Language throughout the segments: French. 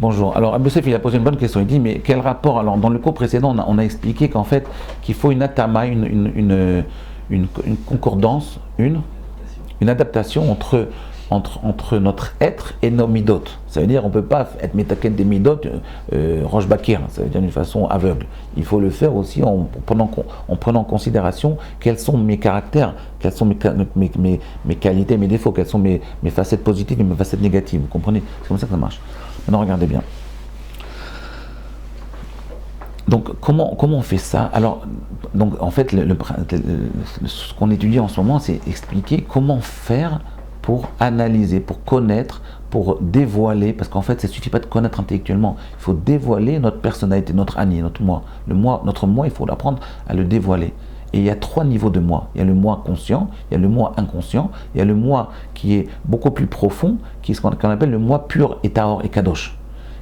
Bonjour. Alors, Abou Youssef, il a posé une bonne question. Il dit, mais quel rapport? Alors, dans le cours précédent, on a expliqué qu'en fait, qu'il faut une atama, une concordance, une adaptation entre notre être et nos midot. Ça veut dire, on ne peut pas être métaken des midot, roche bakir, ça veut dire d'une façon aveugle. Il faut le faire aussi en prenant en considération quels sont mes caractères, quelles sont mes qualités, mes défauts, quelles sont mes facettes positives et mes facettes négatives. Vous comprenez? C'est comme ça que ça marche. Maintenant, regardez bien. Donc, comment on fait ça? Alors, donc, en fait, ce qu'on étudie en ce moment, c'est expliquer comment faire pour analyser, pour connaître, pour dévoiler, parce qu'en fait, ça ne suffit pas de connaître intellectuellement, il faut dévoiler notre personnalité, notre ani, notre moi. Notre moi, il faut apprendre à le dévoiler. Et il y a 3 niveaux de moi. Il y a le moi conscient, il y a le moi inconscient, il y a le moi qui est beaucoup plus profond, qui est ce qu'on appelle le moi pur et tahor et kadosh,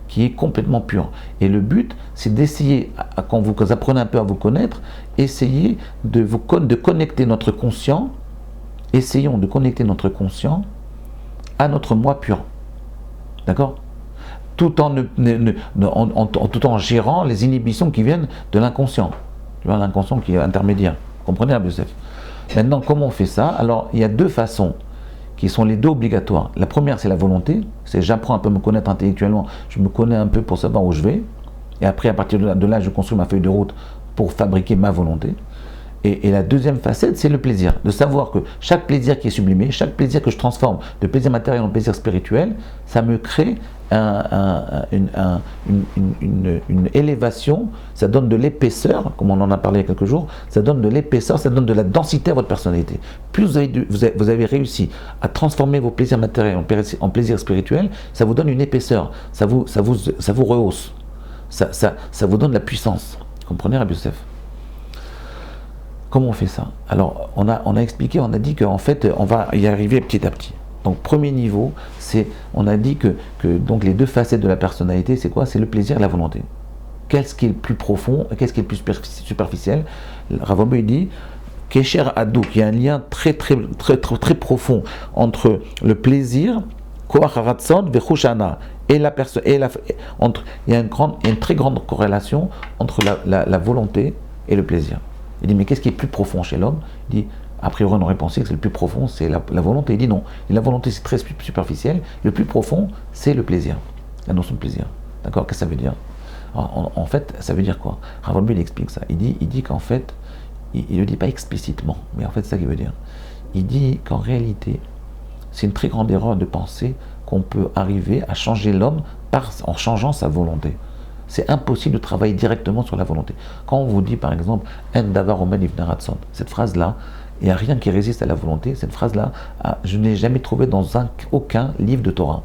qui est complètement pur. Et le but, c'est d'essayer, quand vous apprenez un peu à vous connaître, essayez de connecter notre conscient. Essayons de connecter notre conscient à notre moi pur. D'accord? Tout en gérant les inhibitions qui viennent de l'inconscient. Tu vois, l'inconscient qui est intermédiaire. Vous comprenez, Abou Youssef? Maintenant, comment on fait ça? Alors, il y a 2 façons qui sont les 2 obligatoires. La première, c'est la volonté. C'est j'apprends un peu à me connaître intellectuellement. Je me connais un peu pour savoir où je vais. Et après, à partir de là, je construis ma feuille de route pour fabriquer ma volonté. Et la deuxième facette, c'est le plaisir. De savoir que chaque plaisir qui est sublimé, chaque plaisir que je transforme de plaisir matériel en plaisir spirituel, ça me crée une élévation, ça donne de l'épaisseur, comme on en a parlé il y a quelques jours, ça donne de l'épaisseur, ça donne de la densité à votre personnalité. Plus vous avez réussi à transformer vos plaisirs matériels en plaisir spirituel, ça vous donne une épaisseur, ça vous rehausse, ça vous donne de la puissance. Vous comprenez, Abou Youssef? Comment on fait ça? Alors, on a expliqué, on a dit qu'en fait, on va y arriver petit à petit. Donc, premier niveau, on a dit que donc les 2 facettes de la personnalité, c'est quoi? C'est le plaisir et la volonté. Qu'est-ce qui est le plus profond, qu'est-ce qui est le plus superficiel? Rav Omer dit, Kesher Adou, qu'il y a un lien très profond entre le plaisir, Koach Haratzon vechushana, et la personne, il y a une très grande corrélation entre la volonté et le plaisir. Il dit, mais qu'est-ce qui est plus profond chez l'homme? Il dit, a priori, on aurait pensé que le plus profond, c'est la volonté. Il dit non. La volonté, c'est très superficiel. Le plus profond, c'est le plaisir. La notion de plaisir. D'accord? Qu'est-ce que ça veut dire? Alors, en fait, ça veut dire quoi? Rav Omer, il explique ça. Il dit qu'en fait, il ne le dit pas explicitement, mais en fait, c'est ça qu'il veut dire. Il dit qu'en réalité, c'est une très grande erreur de penser qu'on peut arriver à changer l'homme en changeant sa volonté. C'est impossible de travailler directement sur la volonté. Quand on vous dit par exemple En davar omed ifnei ratzon, cette phrase-là, il n'y a rien qui résiste à la volonté. Cette phrase-là, je n'ai jamais trouvé dans aucun livre de Torah.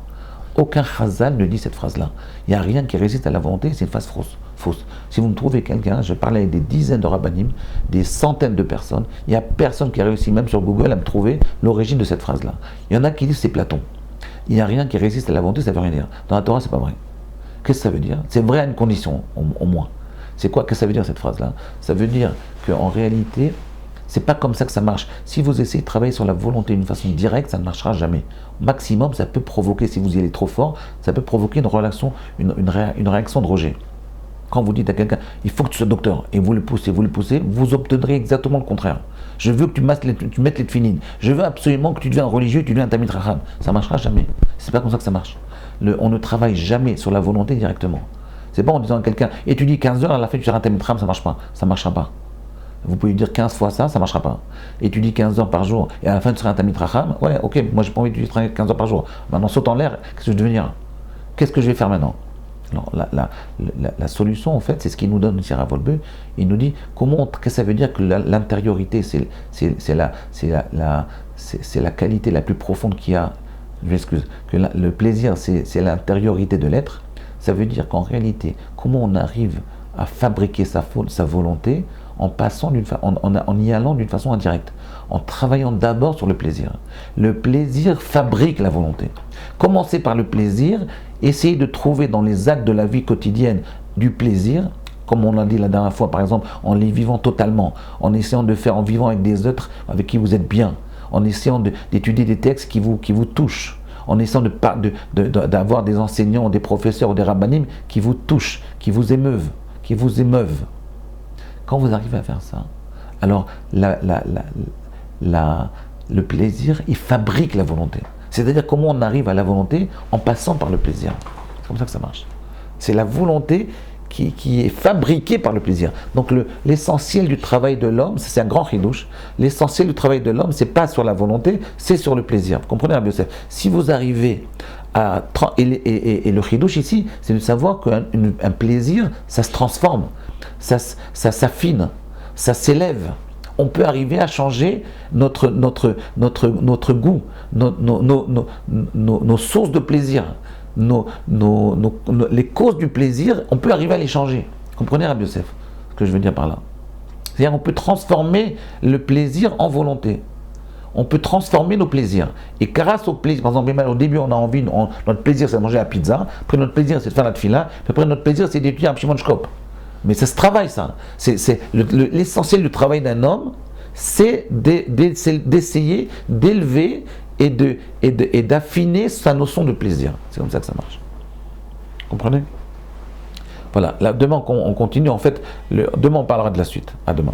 Aucun chazal ne dit cette phrase-là. Il n'y a rien qui résiste à la volonté, c'est une phrase fausse. Si vous me trouvez quelqu'un, je parlais avec des dizaines de rabbanim, des centaines de personnes, il n'y a personne qui a réussi, même sur Google, à me trouver l'origine de cette phrase-là. Il y en a qui disent c'est Platon. Il n'y a rien qui résiste à la volonté, ça ne veut rien dire. Dans la Torah, c'est pas vrai. Qu'est-ce que ça veut dire? C'est vrai à une condition, au moins. C'est quoi? Qu'est-ce que ça veut dire cette phrase-là? Ça veut dire qu'en réalité, c'est pas comme ça que ça marche. Si vous essayez de travailler sur la volonté d'une façon directe, ça ne marchera jamais. Au maximum, ça peut provoquer, si vous y allez trop fort, ça peut provoquer une réaction de rejet. Quand vous dites à quelqu'un, il faut que tu sois docteur, et vous le poussez, vous obtiendrez exactement le contraire. Je veux que tu mettes les tefilines. Je veux absolument que tu deviennes religieux, tu deviens un tamid racham. Ça ne marchera jamais. C'est pas comme ça que ça marche. On ne travaille jamais sur la volonté directement. C'est pas en disant à quelqu'un, étudie 15 heures, à la fin tu seras un tamid racham, ça marche pas. Ça marchera pas. Vous pouvez dire 15 fois ça, ça marchera pas. Étudie 15 heures par jour, et à la fin tu seras un tamid racham. Ouais, ok, moi j'ai pas envie d'étudier 15 heures par jour. Maintenant saute en l'air, qu'est-ce que je vais devenir? Qu'est-ce que je vais faire maintenant? Alors, la solution, en fait, c'est ce qu'il nous donne ici à Volbeu. Il nous dit qu'est-ce que ça veut dire que l'intériorité, c'est la qualité la plus profonde qu'il y a. Je m'excuse. Que le plaisir, c'est l'intériorité de l'être. Ça veut dire qu'en réalité, comment on arrive à fabriquer sa volonté en y allant d'une façon indirecte, en travaillant d'abord sur le plaisir. Le plaisir fabrique la volonté. Commencez par le plaisir, essayez de trouver dans les actes de la vie quotidienne du plaisir, comme on l'a dit la dernière fois, par exemple, en les vivant totalement, en essayant de faire, en vivant avec des êtres avec qui vous êtes bien, en essayant d'étudier des textes qui vous touchent, en essayant d'avoir des enseignants, des professeurs ou des rabbanim qui vous touchent, qui vous émeuvent. Quand vous arrivez à faire ça, alors le plaisir, il fabrique la volonté. C'est-à-dire comment on arrive à la volonté en passant par le plaisir. C'est comme ça que ça marche. C'est la volonté qui est fabriquée par le plaisir. Donc l'essentiel du travail de l'homme, c'est un grand chidouche, l'essentiel du travail de l'homme, c'est pas sur la volonté, c'est sur le plaisir. Vous comprenez, Rabbi Yosef? Si vous arrivez à... Et le chidouche ici, c'est de savoir qu'un plaisir, ça se transforme, ça s'affine, ça s'élève. On peut arriver à changer notre goût, nos sources de plaisir. Les causes du plaisir, on peut arriver à les changer. Comprenez, Rabbi Yosef, ce que je veux dire par là? C'est-à-dire, on peut transformer le plaisir en volonté. On peut transformer nos plaisirs. Et grâce au plaisir, par exemple, au début, on a envie, notre plaisir, c'est de manger la pizza. Après, notre plaisir, c'est de faire la tfila. Après, notre plaisir, c'est d'étudier un pshimon shkop. Mais ça se travaille, ça. L'essentiel du travail d'un homme, c'est d'essayer d'élever et d'affiner sa notion de plaisir. C'est comme ça que ça marche. Comprenez? Voilà. Là, demain, on continue. En fait, demain, on parlera de la suite. À demain.